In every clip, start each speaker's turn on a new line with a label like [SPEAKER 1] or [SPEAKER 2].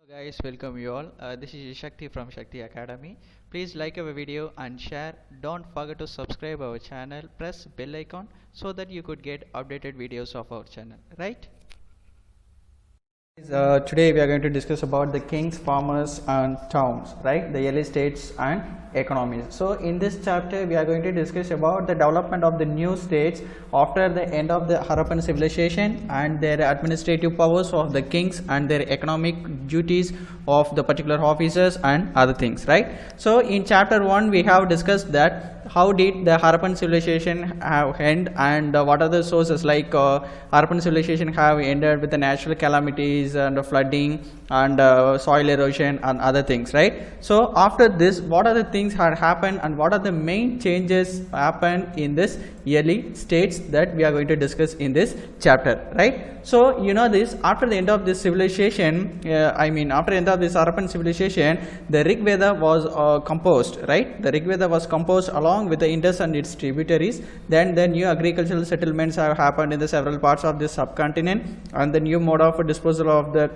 [SPEAKER 1] Guys, welcome you all. This is Shakti from Shakti Academy. Please like our video and share. Don't forget to subscribe our channel. Press bell icon so that you could get updated videos of our channel. Right? Today we are going to discuss about the kings, farmers and towns, right? The early states and economies. So in this chapter we are going to discuss about the development of the new states after the end of the Harappan civilization and their administrative powers of the kings and their economic duties of the particular officers and other things, right? So in chapter 1 we have discussed that how did the Harappan civilization have end and what are the sources, like Harappan civilization have ended with the natural calamities and flooding and soil erosion and other things, right? So after this, what are the things had happened and what are the main changes happened in this early states that we are going to discuss in this chapter, right? So you know this, after the end of this civilization, after the end of this Harappan civilization, the Rigveda was composed, right? The Rigveda was composed along with the Indus and its tributaries. Then the new agricultural settlements have happened in the several parts of this subcontinent, and the new mode of disposal of the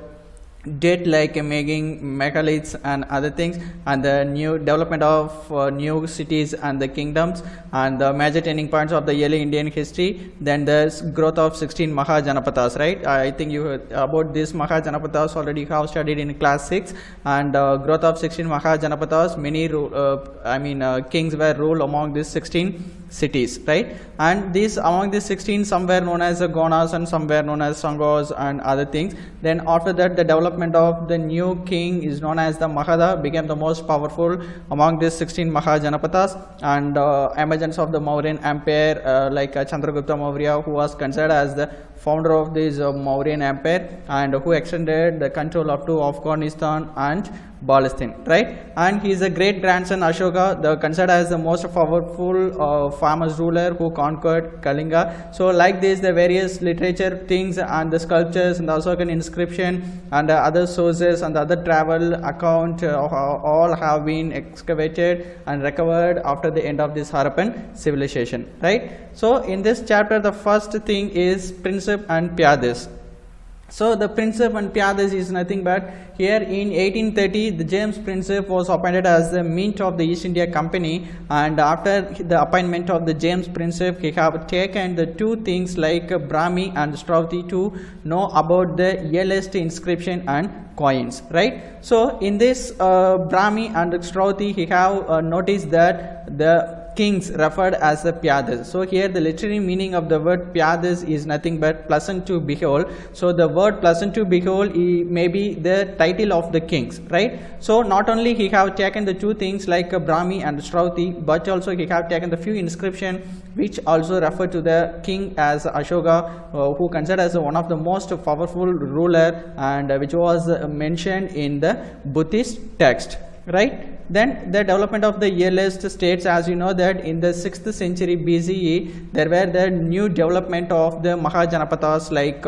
[SPEAKER 1] debt, like making megaliths and other things, and the new development of new cities and the kingdoms, and the major turning points of the early Indian history. Then the growth of 16 Mahajanapadas, right? I think you heard about this Mahajanapadas already have studied in class 6, and growth of 16 Mahajanapadas, many kings were ruled among these 16 cities, right? And these among these 16, some were known as Gonas and some were known as Sanghas and other things. Then after that, the development of the new king is known as the Mahara became the most powerful among these 16 Mahajanapadas, and emergence of the Mauryan Empire, like Chandragupta Maurya, who was considered as the founder of this Mauryan Empire and who extended the control up to Afghanistan and Palestine, right? And he is a great grandson Ashoka, considered as the most powerful farmers ruler who conquered Kalinga. So like this, the various literature things and the sculptures and also an inscription and other sources and other travel account all have been excavated and recovered after the end of this Harappan civilization, right? So in this chapter, the first thing is Princip and Piazzas. So the Princip and Piazzas is nothing but, here in 1830 the James Princip was appointed as the mint of the East India Company, and after the appointment of the James Princip, he have taken the two things like Brahmi and Strauti to know about the earliest inscription and coins, right? So in this Brahmi and Strauti, he have noticed that the kings referred as the Piazzas. So here the literary meaning of the word Piazzas is nothing but pleasant to behold. So the word pleasant to behold may be the title of the kings, right? So not only he have taken the two things like Brahmi and Strauti, but also he have taken the few inscription which also refer to the king as Ashoka, who considered as one of the most powerful ruler, and which was mentioned in the Buddhist text, right? Then the development of the earliest states, as you know that in the 6th century BCE, there were the new development of the Mahajanapadas, like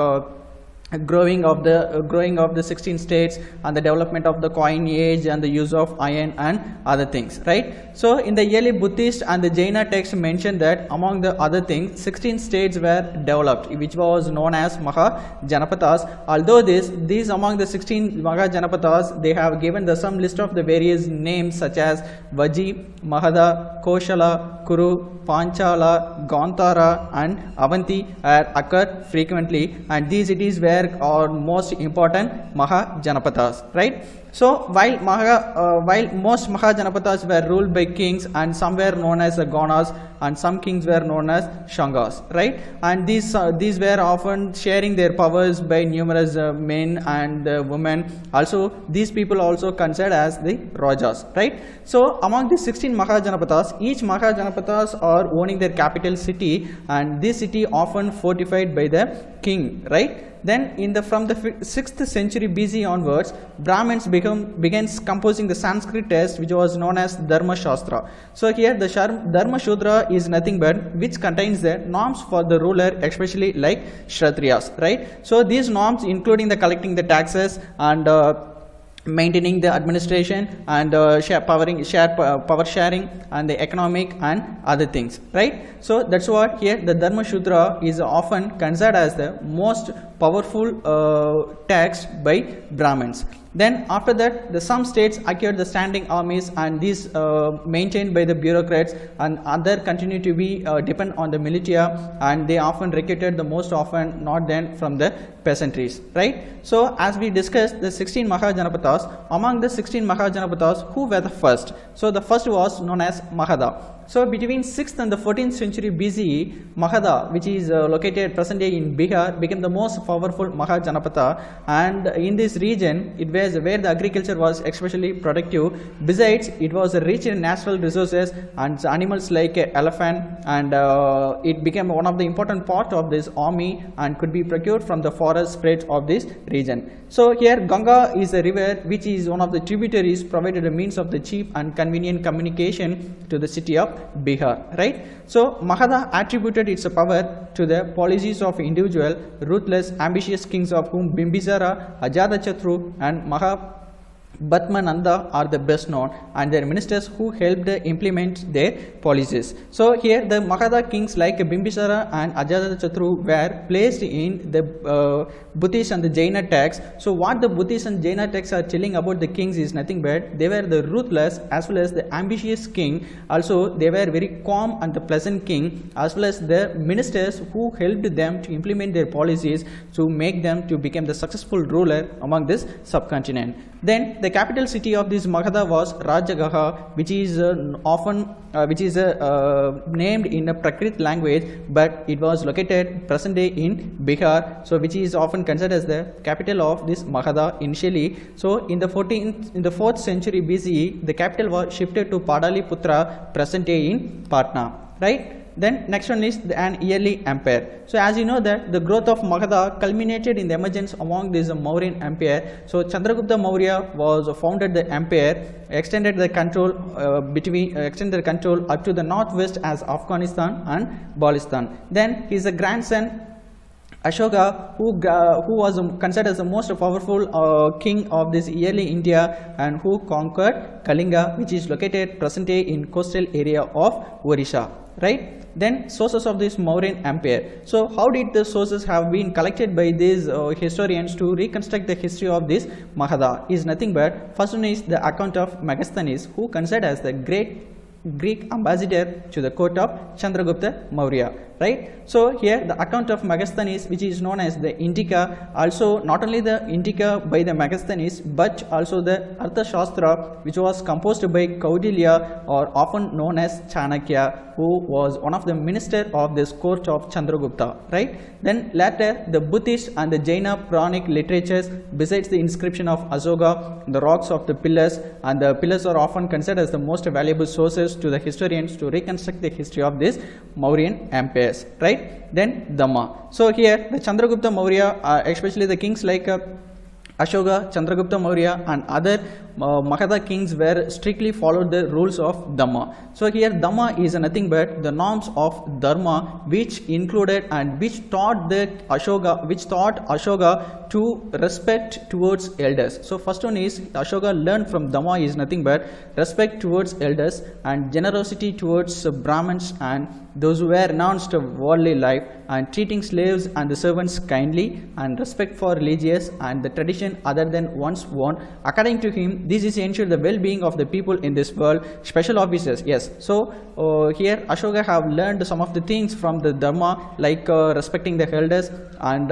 [SPEAKER 1] growing of the 16 states and the development of the coin age and the use of iron and other things, right? So in the early Buddhist and the Jaina text mentioned that among the other things 16 states were developed, which was known as Mahajanapadas. Although these among the 16 Mahajanapadas, they have given the some list of the various names such as Vaji, Mahada, Koshala, Kuru, Panchala, Gandhara and Avanti occur frequently, and these cities were our most important Mahajanapadas, right? So while most Mahajanapadas were ruled by kings, and some were known as Ganas and some kings were known as Shangas, right? And these were often sharing their powers by numerous men and women. Also these people also considered as the Rajas, right? So among the 16 Mahajanapadas, each Mahajanapadas are owning their capital city, and this city often fortified by the king, right? Then from the 6th century BC onwards, Brahmins began composing the Sanskrit text, which was known as Dharma Shastra. So here the Dharma Shudra is nothing but which contains the norms for the ruler, especially like Kshatriyas, right? So these norms including the collecting the taxes and maintaining the administration and power sharing and the economic and other things, right? So that's what here the Dharma Shudra is often considered as the most powerful taxed by Brahmins. Then after that, some states acquired the standing armies, and these maintained by the bureaucrats, and other continue to be depend on the militia, and they often recruited the most often not then from the peasantries, right? So as we discussed the 16 Mahajanapadas, among the 16 Mahajanapadas, who were the first? So the first was known as Magadha. So between 6th and the 14th century BCE, Magadha, which is located present day in Bihar, became the most powerful Mahajanapada, and in this region it was where the agriculture was especially productive. Besides, it was rich in natural resources and animals like elephant, and it became one of the important part of this army and could be procured from the forest spreads of this region. So here Ganga is a river which is one of the tributaries, provided a means of the cheap and convenient communication to the city of Bihar, right? So Magadha attributed its power to the policies of individual, ruthless, ambitious kings, of whom Bimbisara, Ajatashatru and Mahabhatmananda are the best known, and their ministers who helped implement their policies. So here the Magadha kings like Bimbisara and Ajatashatru were placed in the Buddhist and the Jaina texts. So what the Buddhist and Jaina texts are telling about the kings is nothing but they were the ruthless as well as the ambitious king. Also they were very calm and the pleasant king, as well as the ministers who helped them to implement their policies to make them to become the successful ruler among this subcontinent. Then the capital city of this Magadha was Rajagaha, which is named in a Prakrit language, but it was located present day in Bihar, so which is often considered as the capital of this Magadha initially. So in the 4th century BCE, the capital was shifted to Padaliputra, present day in Patna, right? Then next one is an Ele Empire. So as you know that the growth of Magadha culminated in the emergence among this Mauryan Empire. So Chandragupta Maurya was founded the empire, extended the control up to the northwest as Afghanistan and Balistan. Then his grandson Ashoka, who was considered as the most powerful king of this early India, and who conquered Kalinga, which is located present day in coastal area of Odisha, right? Then sources of this Mauryan Empire. So how did the sources have been collected by these historians to reconstruct the history of this Magadha? Is nothing but first one is the account of Megasthenes, who considered as the great Greek ambassador to the court of Chandragupta Maurya, right? So here the account of Megasthenes, which is known as the Indica, also not only the Indica by the Megasthenes, but also the Arthashastra, which was composed by Kaudilya, or often known as Chanakya, who was one of the minister of this court of Chandragupta, right? Then later the Buddhist and the Jaina Puranic literatures, besides the inscription of Ashoka, the rocks of the pillars, and the pillars are often considered as the most valuable sources to the historians to reconstruct the history of this Mauryan empires, right? Then Dhamma. So here the Chandragupta Maurya, especially the kings like Ashoka, Chandragupta Maurya and other Magadha kings were strictly followed the rules of Dhamma. So here Dhamma is nothing but the norms of Dharma, which included and which taught Ashoka to respect towards elders. So first one is Ashoka learned from Dhamma is nothing but respect towards elders and generosity towards Brahmins and those who were renounced of worldly life, and treating slaves and the servants kindly, and respect for religious and the tradition other than one's own. According to him, this is to ensure the well-being of the people in this world. Special officers, yes. So here Ashoka have learned some of the things from the Dharma, like respecting the elders and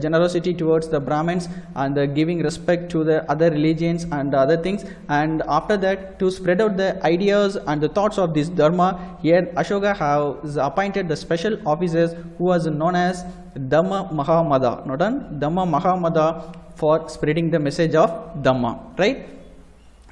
[SPEAKER 1] generosity towards the Brahmins and giving respect to the other religions and other things. And after that, to spread out the ideas and the thoughts of this Dharma, here Ashoka has appointed the special officers who was known as Dhamma Mahamada, not on Dhamma Mahamada, for spreading the message of Dhamma, right?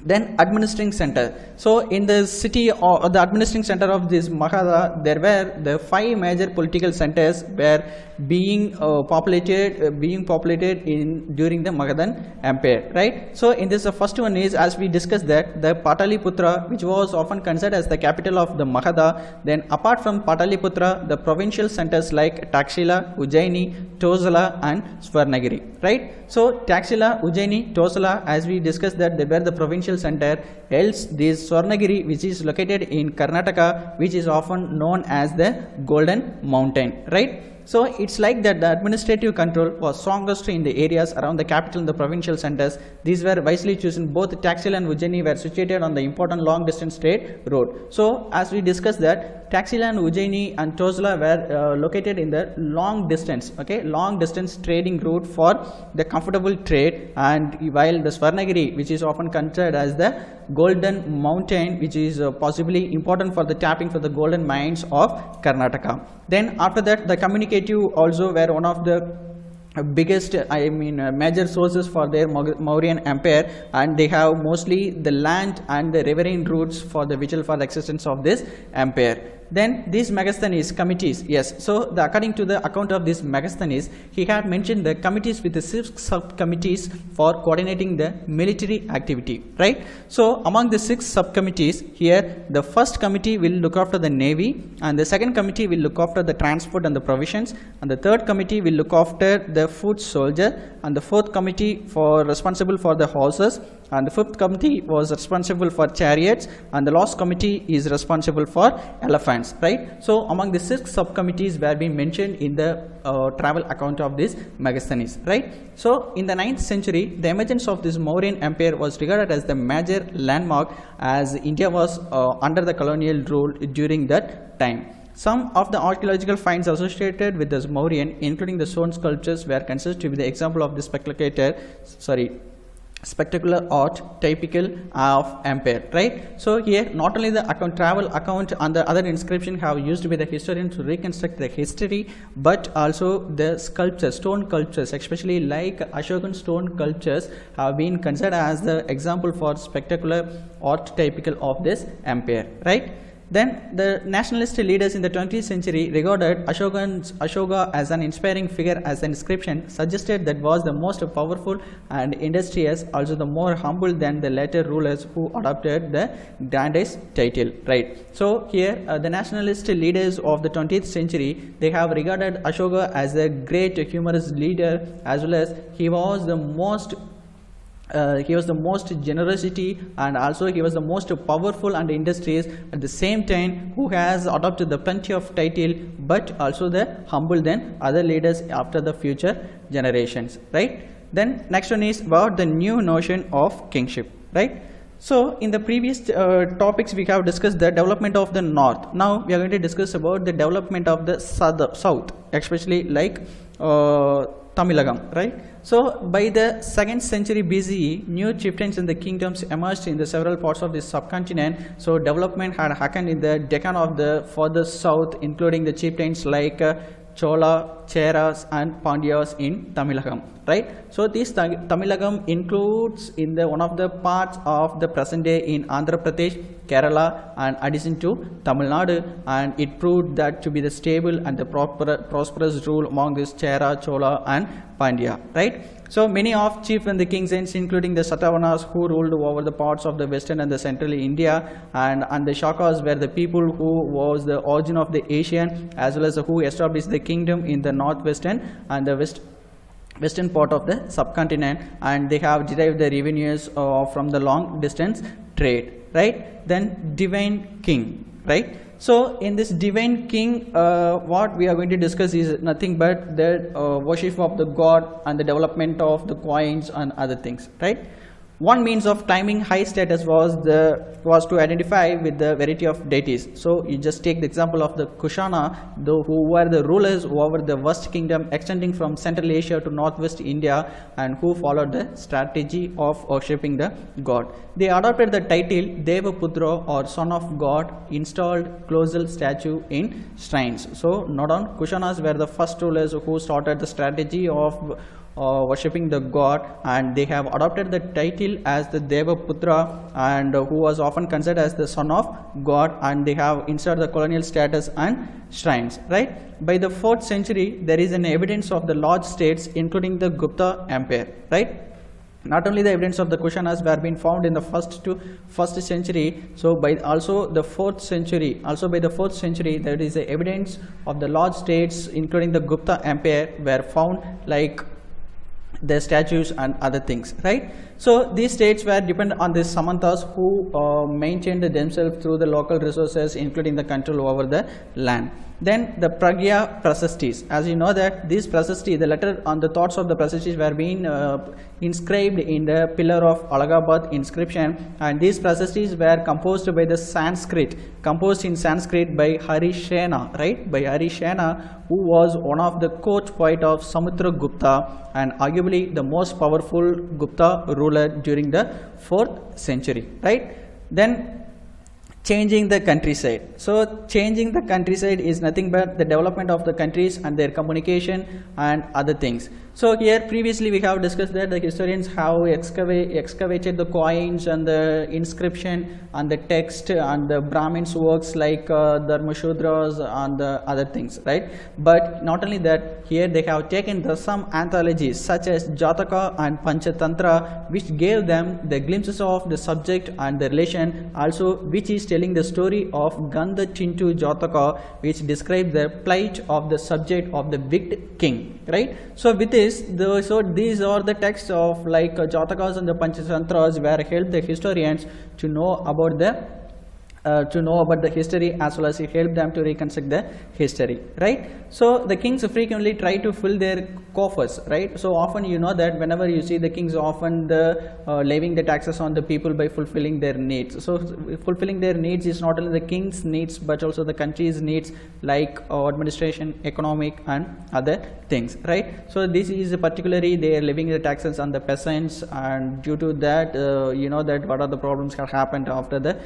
[SPEAKER 1] Then administering center. So in the city or the administering center of this Magadha, there were the 5 major political centers were being populated in during the Magadhan Empire, right? So in this, the first one is, as we discussed, that the Pataliputra, which was often considered as the capital of the Magadha. Then apart from Pataliputra, the provincial centers like Taxila, Ujjaini, Tosala and Swarnagiri, right? So Taxila, Ujjaini, Tosala, as we discussed, that they were the provincial center. Else this Swarnagiri, which is located in Karnataka, which is often known as the Golden Mountain, right? So it's like that the administrative control was strongest in the areas around the capital and the provincial centers. These were wisely chosen. Both Taxila and Ujjaini were situated on the important long distance trade road. So as we discussed that Taxila and Ujjaini and Tozla were located in the long distance, okay, long distance trading route for the comfortable trade, and while the Swarnagiri, which is often considered as the golden mountain, which is possibly important for the tapping for the golden mines of Karnataka. Then after that the communicative also were one of the biggest major sources for their Mauryan Empire, and they have mostly the land and the riverine routes for the vital for the existence of this empire. Then these Megasthenes committees, yes, so according to the account of these Megasthenes, he had mentioned the committees with the 6 subcommittees for coordinating the military activity, right? So among the 6 subcommittees here, the first committee will look after the navy, and the second committee will look after the transport and the provisions, and the third committee will look after the foot soldier, and the fourth committee for responsible for the horses, and the fifth committee was responsible for chariots, and the last committee is responsible for elephants, right? So among the 6 subcommittees were being mentioned in the travel account of this Megasthenes, right? So in the 9th century, the emergence of this Mauryan Empire was regarded as the major landmark, as India was under the colonial rule during that time. Some of the archaeological finds associated with this Mauryan, including the stone sculptures, were considered to be the example of the spectacular art typical of empire, right? So here not only the travel account and the other inscription have used by the historian to reconstruct the history, but also the sculptures, stone sculptures, especially like Ashokan stone sculptures, have been considered as the example for spectacular art typical of this empire, right? Then the nationalist leaders in the 20th century regarded Ashoka as an inspiring figure, as the inscription suggested that was the most powerful and industrious, also the more humble than the later rulers who adopted the grandest title, right? So here the nationalist leaders of the 20th century, they have regarded Ashoka as a great humorous leader, as well as he was the most generosity, and also he was the most powerful and industrious at the same time, who has adopted the plenty of title, but also the humble than other leaders after the future generations, right? Then next one is about the new notion of kingship, right? So in the previous topics we have discussed the development of the north. Now we are going to discuss about the development of the south, especially like Tamilagam, right? So by the 2nd century BCE, new chieftains in the kingdoms emerged in the several parts of the subcontinent. So development had happened in the Deccan of the further south, including the chieftains like Chola, Cheras and Pandyas in Tamilagam, right? So this Tamilagam includes in the one of the parts of the present day in Andhra Pradesh, Kerala and addition to Tamil Nadu, and it proved that to be the stable and the prosperous rule among this Chera, Chola and Pandya, right? So many of chief and the kings, including the Satavahanas, who ruled over the parts of the western and the central India, and the Shakas were the people who was the origin of the Asian, as well as who established the kingdom in the northwestern and the western part of the subcontinent, and they have derived the revenues from the long distance trade, right? Then divine king, right? So in this divine king, what we are going to discuss is nothing but the worship of the god and the development of the coins and other things, right? One means of claiming high status was to identify with the variety of deities. So you just take the example of the Kushana, who were the rulers over the vast kingdom extending from Central Asia to Northwest India, and who followed the strategy of worshipping the god. They adopted the title Devaputra, or son of god, installed colossal statue in shrines. So note on, Kushanas were the first rulers who started the strategy of worshipping the god, and they have adopted the title as the Devaputra, and who was often considered as the son of god, and they have inserted the colonial status and shrines, right? By the 4th century, there is an evidence of the large states, including the Gupta Empire, right? Not only the evidence of the Kushanas were being found in the first century, so by also the 4th century, there is a evidence of the large states, including the Gupta Empire, were found, like the statues and other things, right? So these states were dependent on the Samantas, who maintained themselves through the local resources, including the control over the land. Then the Pragya Prasastis. As you know that these Prasasti, the letter on the thoughts of the Prasastis were being inscribed in the pillar of Allahabad inscription, and these Prasastis were composed by the Sanskrit, composed in Sanskrit by Harishena, right? By Harishena, who was one of the court poet of Samudragupta and arguably the most powerful Gupta ruler during the 4th century, right? Then changing the countryside. So changing the countryside is nothing but the development of the countries and their communication and other things. So here previously we have discussed that the historians have excavated the coins and the inscription and the text and the Brahmins works like Dharmashudras and the other things, right? But not only that, here they have taken some anthologies such as Jataka and Panchatantra, which gave them the glimpses of the subject and the relation, also which is telling the story of Gandha Chintu Jataka, which describes the plight of the subject of the wicked king, right? So with this, so these are the texts of like Jatakas and the Panchatantras, where help the historians to know about the history, as well as it helped them to reconstruct the history, right? So the kings frequently try to fill their coffers, right? So often you know that whenever you see the kings, often levying the taxes on the people by fulfilling their needs. So fulfilling their needs is not only the king's needs but also the country's needs, like administration, economic and other things, right? So this is particularly they are levying the taxes on the peasants, and due to that you know that what are the problems have happened after the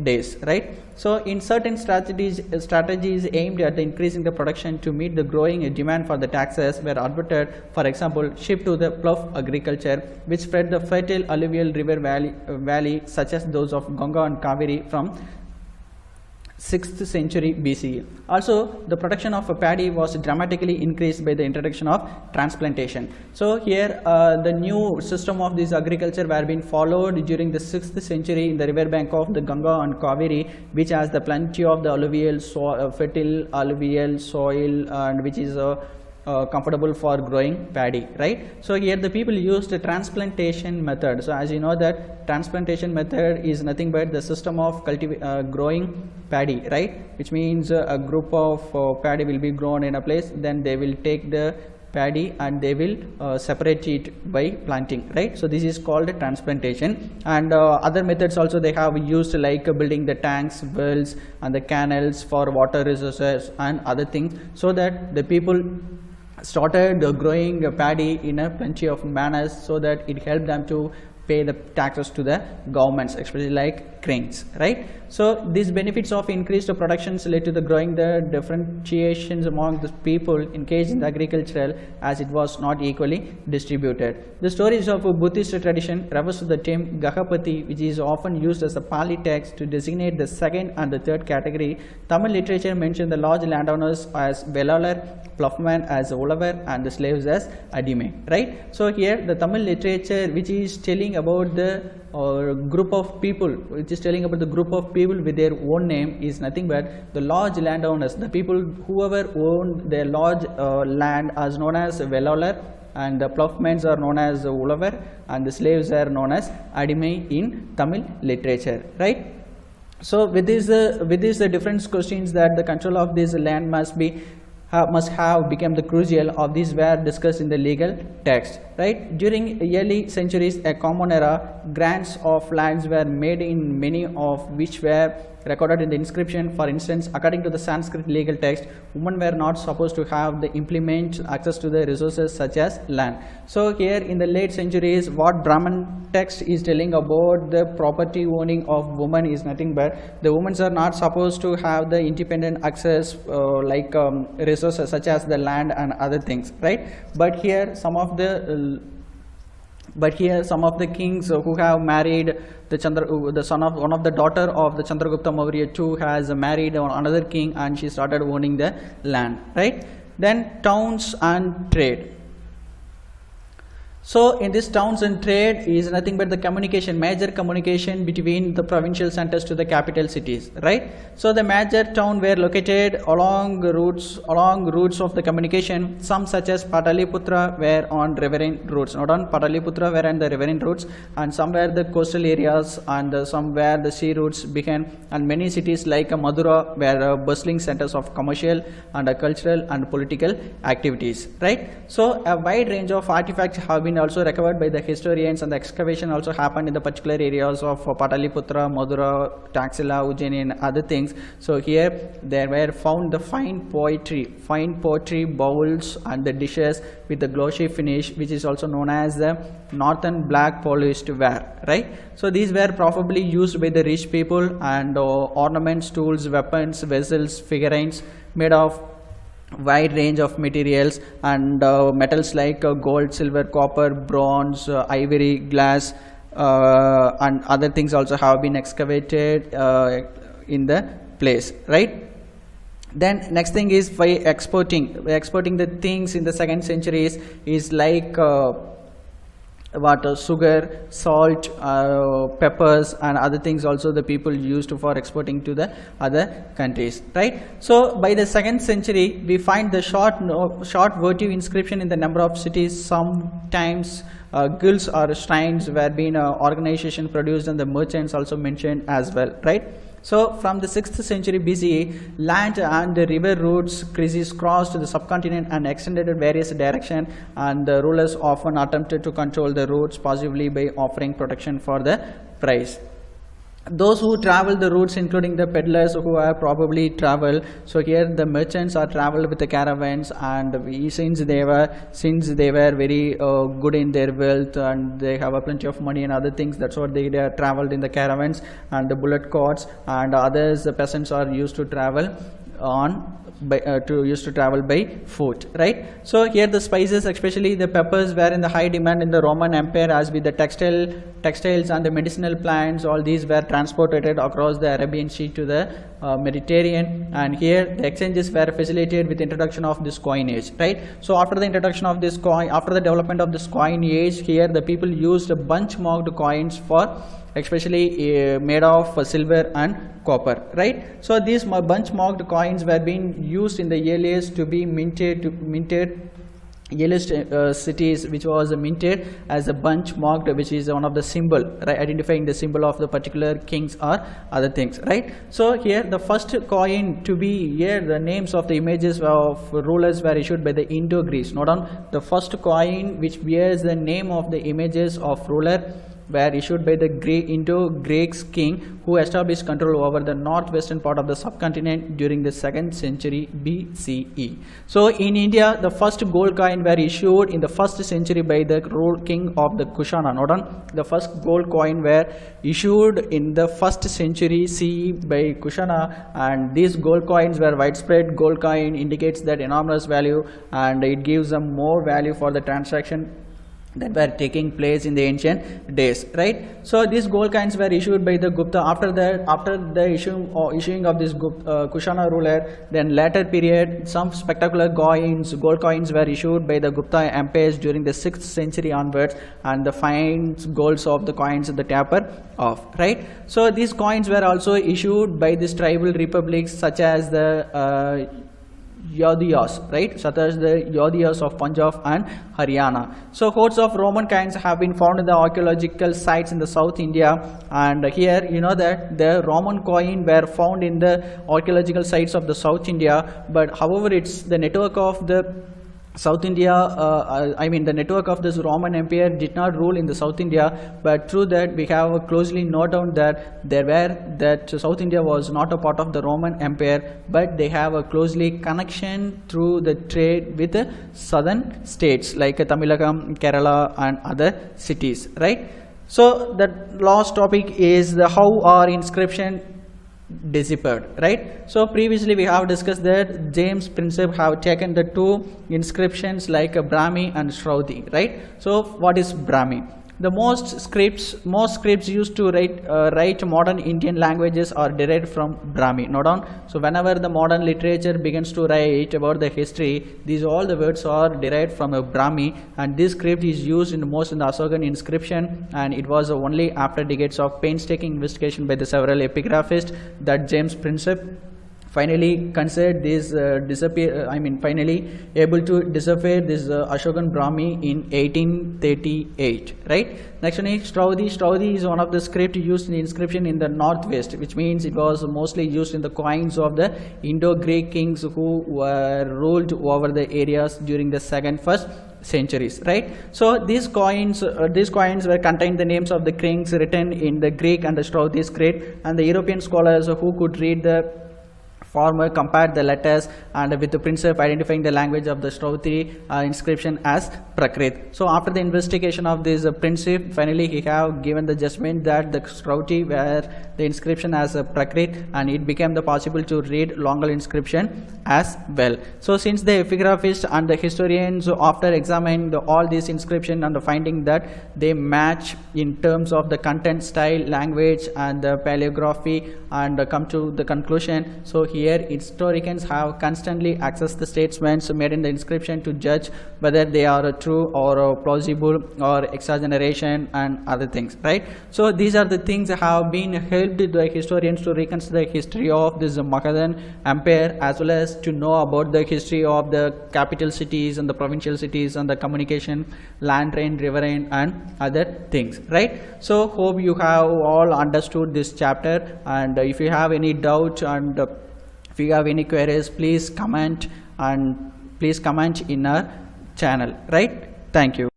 [SPEAKER 1] days, right? So in certain strategies aimed at increasing the production to meet the growing demand for the taxes were adopted. For example, shift to the plough agriculture, which spread the fertile alluvial river valley such as those of Ganga and Kaveri from 6th century BCE. Also, the production of paddy was dramatically increased by the introduction of transplantation. So here the new system of this agriculture were being followed during the 6th century in the river bank of the Ganga and Kaveri, which has the plenty of the alluvial fertile alluvial soil, and which is comfortable for growing paddy, right? So here the people used the transplantation method. So as you know that transplantation method is nothing but the system of growing paddy, right? Which means a group of paddy will be grown in a place, then they will take the paddy and they will separate it by planting, right? So this is called transplantation. And other methods also they have used, like building the tanks, wells and the canals for water resources and other things, so that the people started growing paddy in a plenty of manners, so that it helped them to pay the taxes to the governments, especially like cranes, right? So these benefits of increased productions led to the growing the differentiations among the people engaged in the agricultural, as it was not equally distributed. The stories of a Buddhist tradition refers to the term Gahapati, which is often used as a Pali text to designate the second and the third category. Tamil literature mentioned the large landowners as Velalar, ploughmen as Ulavar, and the slaves as Adime, right? So here the Tamil literature, which is telling about the group of people, which is telling about the group of people with their own name, is nothing but the large landowners, the people whoever owned their large land as known as Velalar, and the ploughmen are known as Ulavar, and the slaves are known as Adime in Tamil literature, right? So with this the different questions that the control of this land must have become the crucial of these were discussed in the legal text, right? During early centuries, a common era, grants of lands were made, in many of which were recorded in the inscription. For instance, according to the Sanskrit legal text, women were not supposed to have the implement access to the resources such as land. So here in the late centuries, what Brahman text is telling about the property owning of women is nothing but the women are not supposed to have the independent access like resources such as the land and other things, right? But here some of the kings who have married the son of one of the daughter of the Chandragupta Maurya too has married another king, and she started owning the land, right? Then towns and trade. So in this towns and trade is nothing but the communication, major communication between the provincial centers to the capital cities, right? So the major town were located along routes of the communication. Some such as Pataliputra were on riverine routes. Not on Pataliputra were on the riverine routes, and some were the coastal areas, and some where the sea routes began. And many cities like Madura were bustling centers of commercial and cultural and political activities, right? So a wide range of artifacts have been also recovered by the historians, and the excavation also happened in the particular areas of Pataliputra, Madura, Taxila, Ujjaini and other things. So here there were found the fine pottery bowls and the dishes with the glossy finish, which is also known as the northern black polished ware, right? So these were probably used by the rich people, and ornaments, tools, weapons, vessels, figurines made of wide range of materials, and metals like gold, silver, copper, bronze, ivory, glass and other things also have been excavated in the place, right? Then next thing is by exporting the things in the 2nd centuries is like sugar, salt, peppers and other things also the people used for exporting to the other countries, right? So by the 2nd century we find the short votive inscription in the number of cities. Sometimes guilds or shrines were being organization produced, and the merchants also mentioned as well, right? So from the 6th century BCE, land and the river routes crossed the subcontinent and extended in various directions, and the rulers often attempted to control the routes, possibly by offering protection for the price. Those who travel the routes, including the peddlers who have probably traveled. So here the merchants are traveled with the caravans, and since they were very good in their wealth, and they have a plenty of money and other things, that's what they traveled in the caravans and the bullock carts, and others the peasants are used to travel by foot, right? So here the spices, especially the peppers, were in the high demand in the Roman Empire, as with the textiles and the medicinal plants. All these were transported across the Arabian Sea to the Mediterranean, and here the exchanges were facilitated with the introduction of this coinage, right? So after the introduction of this after the development of this coinage, here the people used bunch marked coins for especially made of silver and copper, right? So these bunch marked coins were being used in the earliest to be minted earliest cities, which was minted as a bunch marked, which is one of the symbol, right, identifying the symbol of the particular kings or other things, right? So here the first coin to be here, the names of the images of rulers were issued by the Indo-Greece. Note on the first coin which bears the name of the images of ruler were issued by the Indo-Greek king who established control over the northwestern part of the subcontinent during the 2nd century BCE. So in India, the first gold coin were issued in the 1st century by the king of the Kushana. Note on the first gold coin were issued in the 1st century CE by Kushana, and these gold coins were widespread. Gold coin indicates that enormous value, and it gives them more value for the transaction that were taking place in the ancient days, right? So these gold coins were issued by the Gupta. After the issuing of this Kushana ruler, then later period some spectacular gold coins were issued by the Gupta empires during the 6th century onwards, and the fine golds of the coins the taper off, right? So these coins were also issued by these tribal republics such as the Yodhiyas, right, such as the Yodhiyas of Punjab and Haryana. So hoards of Roman coins have been found in the archaeological sites in the South India, and here you know that the Roman coin were found in the archaeological sites of the South India, but however it's the network of the South India, the network of this Roman Empire did not rule in the South India, but through that we have closely note down that South India was not a part of the Roman Empire, but they have a closely connection through the trade with the southern states like Tamilakam, Kerala and other cities, right? So the last topic is the how are inscription disappeared, right? So previously we have discussed that James Princip have taken the two inscriptions like Brahmi and Shruti, right? So what is Brahmi? The most scripts used to write modern Indian languages are derived from Brahmi. Note down. So whenever the modern literature begins to write about the history, these all the words are derived from a Brahmi, and this script is used in the most in the Ashokan inscription, and it was only after decades of painstaking investigation by the several epigraphists that James Princip finally considered this finally able to decipher this Ashokan Brahmi in 1838, right? Next one is Shraudhi. Shraudhi is one of the script used in the inscription in the northwest, which means it was mostly used in the coins of the Indo-Greek kings who were ruled over the areas during the first centuries, right? So these coins were contained the names of the kings written in the Greek and the Shraudhi script, and the European scholars who could read the former compared the letters and with the Princip identifying the language of the Shraudhi inscription as Prakrit. So after the investigation of this Princip, finally he have given the judgment that the Shraudhi were the inscription as a Prakrit, and it became the possible to read longer inscription as well. So since the epigraphists and the historians after examining all these inscription and finding that they match in terms of the content, style, language and the paleography, and come to the conclusion. So here historians have constantly accessed the statements made in the inscription to judge whether they are true or plausible or exaggeration and other things, right? So these are the things that have been helped the historians to reconsider the history of this Mauryan Empire, as well as to know about the history of the capital cities and the provincial cities and the communication, land train, riverine and other things, right? So hope you have all understood this chapter, and if you have any doubt and if you have any queries, please comment in our channel, right? Thank you.